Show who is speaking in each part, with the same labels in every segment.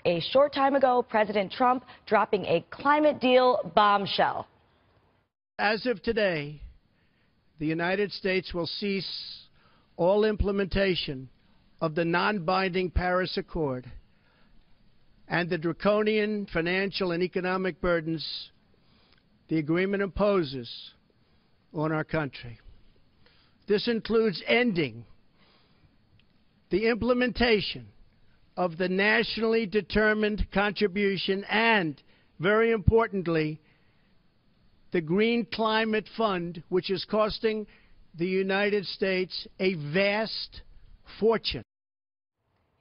Speaker 1: a short time ago, President Trump dropping a climate deal bombshell.
Speaker 2: As of today, the United States will cease all implementation of the non-binding Paris Accord and the draconian financial and economic burdens the agreement imposes on our country. This includes ending the implementation of the nationally determined contribution and, very importantly, the Green Climate Fund, which is costing the United States a vast fortune.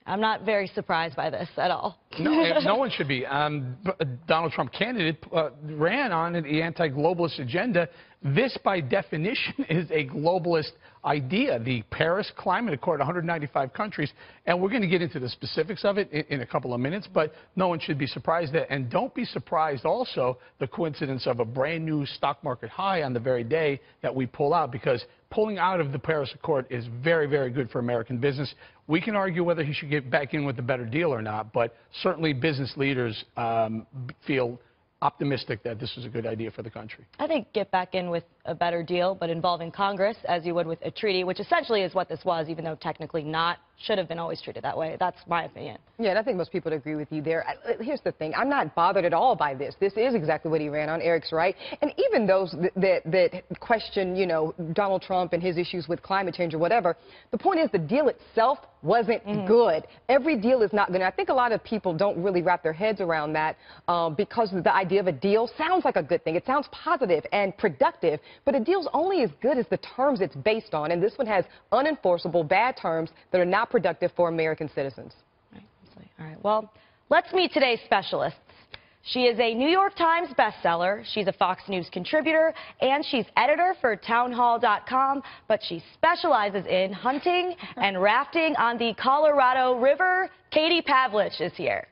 Speaker 1: I'm not very surprised by this at all.
Speaker 3: No one should be. Donald Trump candidate ran on the anti-globalist agenda. This, by definition, is a globalist idea, the Paris Climate Accord, 195 countries. And we're going to get into the specifics of it in a couple of minutes, but no one should be surprised that. And don't be surprised also the coincidence of a brand new stock market high on the very day that we pull out, because pulling out of the Paris Accord is very, very good for American business. We can argue whether he should get back in with a better deal or not, but certainly business leaders feel optimistic that this is a good idea for the country.
Speaker 1: I think get back in with a better deal, but involving Congress, as you would with a treaty, which essentially is what this was, even though technically not, should have been always treated that way. That's my opinion.
Speaker 4: Yeah, and I think most people would agree with you there. Here's the thing. I'm not bothered at all by this. This is exactly what he ran on. Eric's right. And even those that question, you know, Donald Trump and his issues with climate change or whatever, the point is the deal itself wasn't good. Every deal is not good. And I think a lot of people don't really wrap their heads around that because the idea of a deal sounds like a good thing. It sounds positive and productive, but a deal's only as good as the terms it's based on. And this one has unenforceable, bad terms that are not productive for American citizens.
Speaker 1: All right, well, let's meet today's specialists. She is a New York Times bestseller, she's a Fox News contributor, and she's editor for townhall.com, but she specializes in hunting and rafting on the Colorado River. Katie Pavlich is here.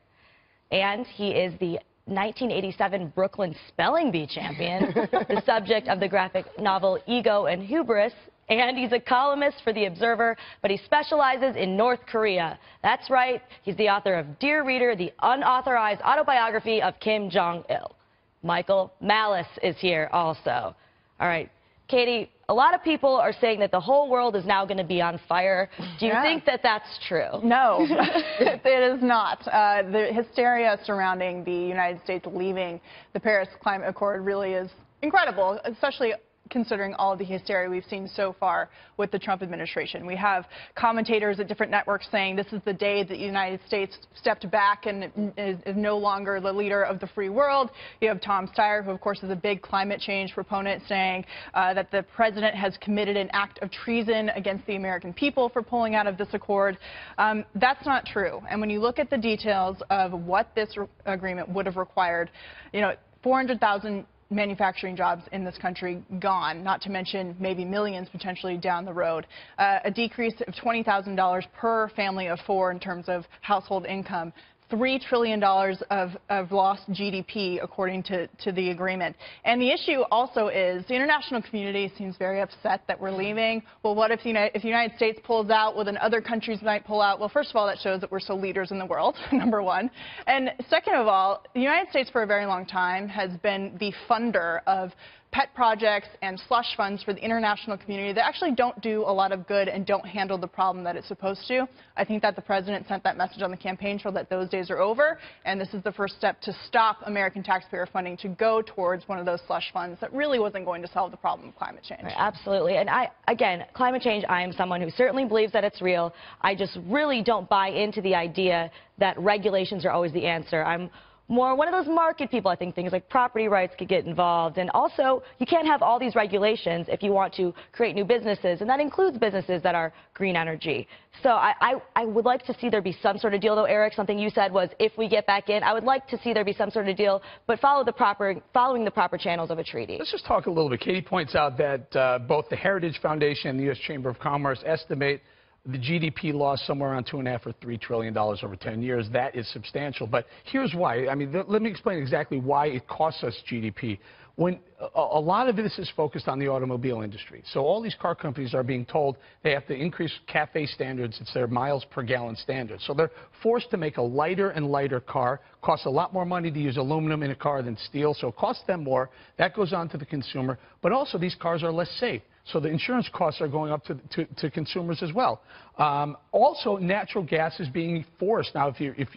Speaker 1: And he is the 1987 Brooklyn Spelling Bee champion, the subject of the graphic novel Ego and Hubris, and he's a columnist for The Observer, but he specializes in North Korea. That's right, he's the author of Dear Reader, the unauthorized autobiography of Kim Jong-il. Michael Malice is here also. All right, Katie, a lot of people are saying that the whole world is now going to be on fire. Do you think that that's true?
Speaker 5: No, it is not. The hysteria surrounding the United States leaving the Paris Climate Accord really is incredible, especially considering all of the hysteria we've seen so far with the Trump administration. We have commentators at different networks saying this is the day that the United States stepped back and is no longer the leader of the free world. You have Tom Steyer, who of course is a big climate change proponent, saying that the president has committed an act of treason against the American people for pulling out of this accord. That's not true. And when you look at the details of what this agreement would have required, you know, 400,000 manufacturing jobs in this country gone, not to mention maybe millions potentially down the road. A decrease of $20,000 per family of four in terms of household income. $3 trillion of lost GDP, according to the agreement. And the issue also is the international community seems very upset that we're leaving. Well, what if the United States pulls out? Well, then other countries might pull out. Well, first of all, that shows that we're still leaders in the world, number one. And second of all, the United States for a very long time has been the funder of pet projects and slush funds for the international community that actually don't do a lot of good and don't handle the problem that it's supposed to. I think that the president sent that message on the campaign trail that those days are over, and this is the first step to stop American taxpayer funding to go towards one of those slush funds that really wasn't going to solve the problem of climate change.
Speaker 1: Right, absolutely. And again, climate change, I am someone who certainly believes that it's real. I just really don't buy into the idea that regulations are always the answer. I'm more one of those market people. I think things like property rights could get involved. And also, you can't have all these regulations if you want to create new businesses, and that includes businesses that are green energy. So I would like to see there be some sort of deal, though, Eric. Something you said was if we get back in, I would like to see there be some sort of deal, but following the proper channels of a treaty.
Speaker 3: Let's just talk a little bit. Katie points out that both the Heritage Foundation and the U.S. Chamber of Commerce estimate the GDP loss somewhere around $2.5 or $3 trillion over 10 years. That is substantial. But here's why. I mean, let me explain exactly why it costs us GDP. When a lot of this is focused on the automobile industry. So all these car companies are being told they have to increase CAFE standards. It's their miles per gallon standards. So they're forced to make a lighter and lighter car. Costs a lot more money to use aluminum in a car than steel. So it costs them more. That goes on to the consumer. But also these cars are less safe. So the insurance costs are going up to consumers as well. Also, natural gas is being forced. Now, if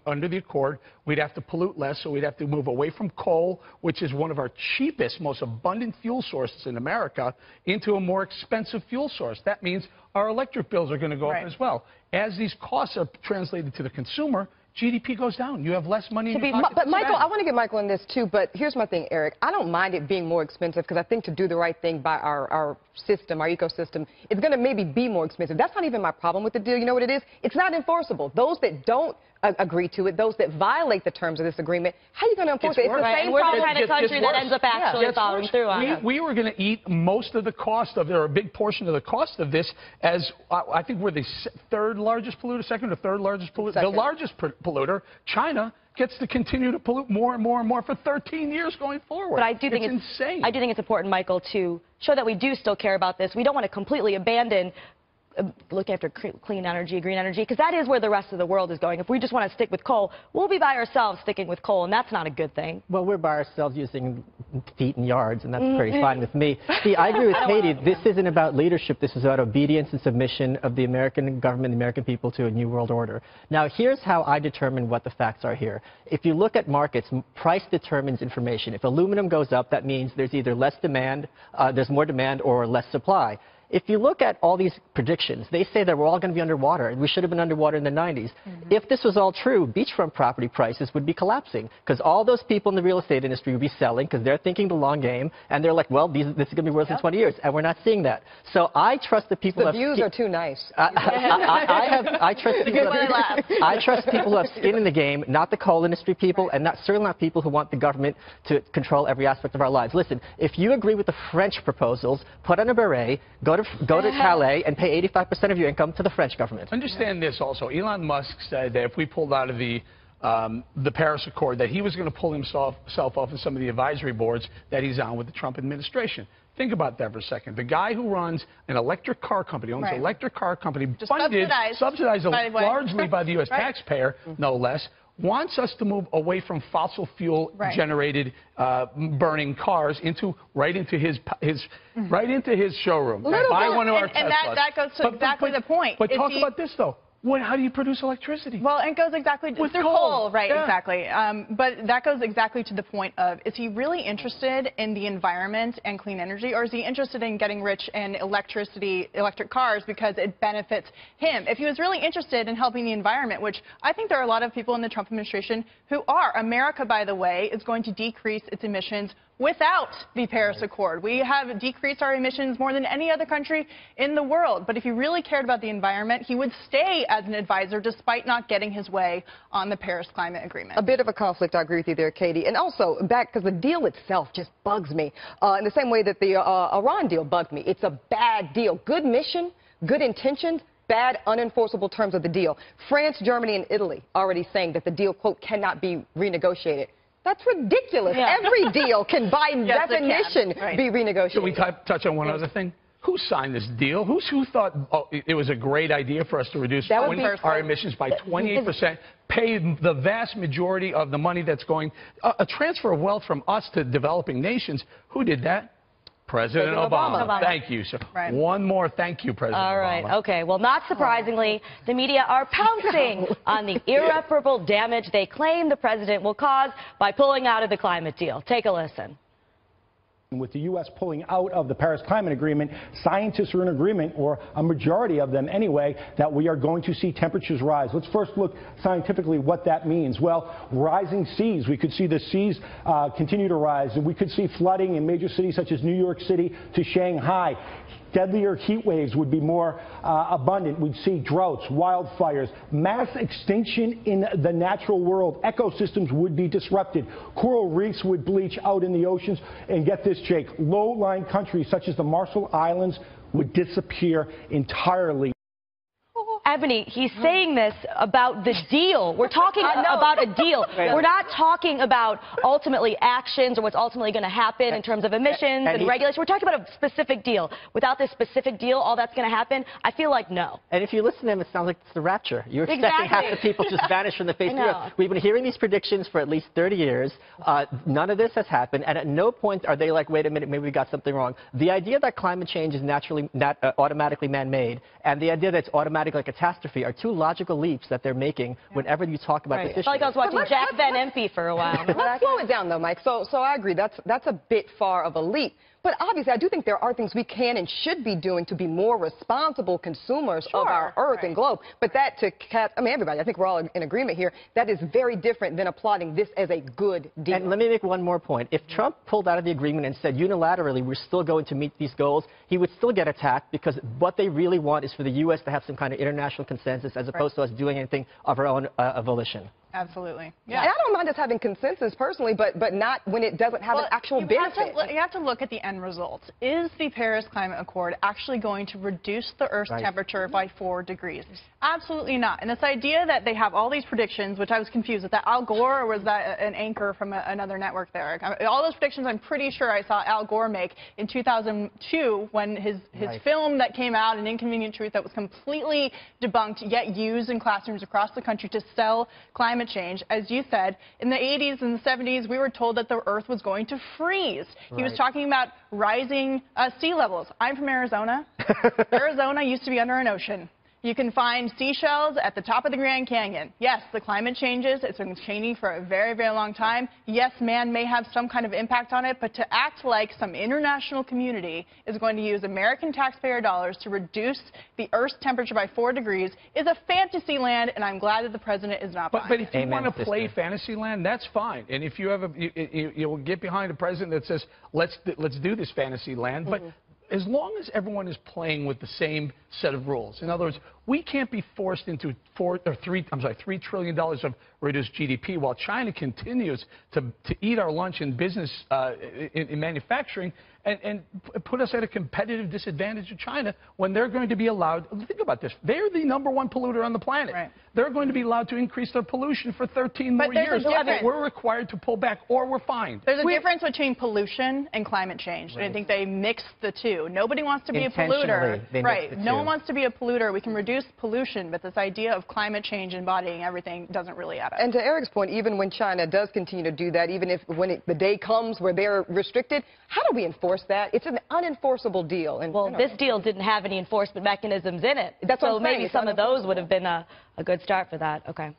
Speaker 3: under the Accord, we'd have to pollute less, so we'd have to move away from coal, which is one of our cheapest, most abundant fuel sources in America, into a more expensive fuel source. That means our electric bills are going to go up as well. As these costs are translated to the consumer, GDP goes down. You have less money in your pocket.
Speaker 4: But Michael, I want to get Michael in this too, but here's my thing, Eric. I don't mind it being more expensive because I think to do the right thing by our system, our ecosystem, it's going to maybe be more expensive. That's not even my problem with the deal. You know what it is? It's not enforceable. Those that don't agree to it, those that violate the terms of this agreement, how are you going to enforce it? It's the same
Speaker 1: we're
Speaker 4: problem.
Speaker 1: the kind of country that ends up actually following through on it.
Speaker 3: We were going to eat most of the cost of, or a big portion of the cost of this, as I think we're the third largest polluter, second or third largest polluter. The largest polluter, China, gets to continue to pollute more and more and more for 13 years going forward.
Speaker 1: But I do think it's
Speaker 3: insane.
Speaker 1: I do think it's important, Michael, to show that we do still care about this. We don't want to completely abandon looking after clean energy, green energy, because that is where the rest of the world is going. If we just want to stick with coal, we'll be by ourselves sticking with coal, and that's not a good thing.
Speaker 6: Well, we're by ourselves using feet and yards, and that's pretty fine with me. See, I agree with Katie. This isn't about leadership. This is about obedience and submission of the American government, the American people, to a new world order. Now, here's how I determine what the facts are here. If you look at markets, price determines information. If aluminum goes up, that means there's either less demand, there's more demand, or less supply. If you look at all these predictions, they say that we're all going to be underwater, and we should have been underwater in the 90s. If this was all true, beachfront property prices would be collapsing, because all those people in the real estate industry would be selling, because they're thinking the long game, and they're like, well, this is going to be worse in 20 years, and we're not seeing that. So I trust the people
Speaker 4: the views are too nice.
Speaker 6: I trust people who have skin in the game, not the coal industry people, and certainly not people who want the government to control every aspect of our lives. Listen, if you agree with the French proposals, put on a beret, go to Calais and pay 85% of your income to the French government.
Speaker 3: Understand this also. Elon Musk said that if we pulled out of the Paris Accord, that he was going to pull himself off of some of the advisory boards that he's on with the Trump administration. Think about that for a second. The guy who runs an electric car company, owns an electric car company, subsidized largely by the U.S. taxpayer, no less, wants us to move away from fossil fuel generated burning cars right into his showroom. Buy one of our Teslas.
Speaker 5: And that goes to exactly the point.
Speaker 3: But talk about this though. How do you produce electricity?
Speaker 5: Well, it goes exactly
Speaker 3: with
Speaker 5: through coal, right? Yeah. Exactly. But that goes exactly to the point of: is he really interested in the environment and clean energy, or is he interested in getting rich in electric cars because it benefits him? If he was really interested in helping the environment, which I think there are a lot of people in the Trump administration who are. America, by the way, is going to decrease its emissions without the Paris Accord. We have decreased our emissions more than any other country in the world. But if he really cared about the environment, he would stay as an advisor despite not getting his way on the Paris Climate Agreement.
Speaker 4: A bit of a conflict, I agree with you there, Katie. And also, because the deal itself just bugs me in the same way that the Iran deal bugged me. It's a bad deal. Good mission, good intentions, bad, unenforceable terms of the deal. France, Germany, and Italy already saying that the deal, quote, cannot be renegotiated. That's ridiculous. Yeah. Every deal can, by definition, be renegotiated.
Speaker 3: Should we touch on one other thing? Who signed this deal? Who thought it was a great idea for us to reduce our emissions by 28%, pay the vast majority of the money that's going, a transfer of wealth from us to developing nations? Who did that? President Obama. Thank you, sir. One more thank you, President Obama.
Speaker 1: All right. Okay. Well, not surprisingly, the media are pouncing on the irreparable damage they claim the president will cause by pulling out of the climate deal. Take a listen.
Speaker 7: With the U.S. pulling out of the Paris Climate Agreement, scientists are in agreement, or a majority of them anyway, that we are going to see temperatures rise. Let's first look scientifically what that means. Well, rising seas. We could see the seas continue to rise, and we could see flooding in major cities such as New York City to Shanghai. Deadlier heat waves would be more abundant. We'd see droughts, wildfires, mass extinction in the natural world. Ecosystems would be disrupted. Coral reefs would bleach out in the oceans. And get this, Jake, low-lying countries such as the Marshall Islands would disappear entirely.
Speaker 1: Ebony, he's saying this about the deal. We're talking about a deal. We're not talking about ultimately actions or what's ultimately going to happen in terms of emissions and regulations. We're talking about a specific deal. Without this specific deal, all that's going to happen, I feel like no.
Speaker 6: And if you listen to him, it sounds like it's the rapture. You're expecting half the people just vanish from the face of the earth. We've been hearing these predictions for at least 30 years. None of this has happened, and at no point are they like, wait a minute, maybe we got something wrong. The idea that climate change is automatically man-made, and the idea that it's automatically a catastrophe are two logical leaps that they're making whenever you talk about this issue.
Speaker 1: I feel like I was watching Jack Van Impe for a while.
Speaker 4: Let's slow it down, though, Mike. So I agree. That's a bit far of a leap. But obviously, I do think there are things we can and should be doing to be more responsible consumers of our earth and globe. But that everybody, I think we're all in agreement here, that is very different than applauding this as a good deal.
Speaker 6: And let me make one more point. If Trump pulled out of the agreement and said unilaterally we're still going to meet these goals, he would still get attacked because what they really want is for the U.S. to have some kind of international consensus as opposed to us doing anything of our own volition.
Speaker 5: Absolutely. Yeah.
Speaker 4: And I don't mind us having consensus personally, but not when it doesn't have an actual benefit.
Speaker 5: You have to look at the end result. Is the Paris Climate Accord actually going to reduce the Earth's temperature by 4 degrees? Absolutely not. And this idea that they have all these predictions, which I was confused, was that Al Gore or was that an anchor from another network there? All those predictions I'm pretty sure I saw Al Gore make in 2002 when his film that came out, An Inconvenient Truth, that was completely debunked yet used in classrooms across the country to sell climate change. As you said, in the 80s and the 70s, we were told that the Earth was going to freeze. He was talking about rising sea levels. I'm from Arizona. Arizona used to be under an ocean. You can find seashells at the top of the Grand Canyon. Yes, the climate changes. It's been changing for a very, very long time. Yes, man may have some kind of impact on it, but to act like some international community is going to use American taxpayer dollars to reduce the Earth's temperature by 4 degrees is a fantasy land, and I'm glad that the president is not buying.
Speaker 3: But if you want to play fantasy land, that's fine. And if you have you'll get behind a president that says, let's do this fantasy land, but as long as everyone is playing with the same set of rules. In other words, we can't be forced into $3 trillion of reduced GDP while China continues to eat our lunch in business, in manufacturing, and put us at a competitive disadvantage to China when they're going to be allowed. Think about this. They're the #1 polluter on the planet. They're going to be allowed to increase their pollution for 13 more years. We're required to pull back or we're fined.
Speaker 5: There's a difference between pollution and climate change. And I think they mix the two. Nobody wants to be a polluter. No one wants to be a polluter. We can reduce pollution, but this idea of climate change embodying everything doesn't really add up.
Speaker 4: And to Eric's point, even when China does continue to do that, even if the day comes where they're restricted, how do we enforce that? It's an unenforceable deal. And
Speaker 1: well, this deal didn't have any enforcement mechanisms in it.
Speaker 4: That's
Speaker 1: so maybe some of those would have been a good start for that. Okay.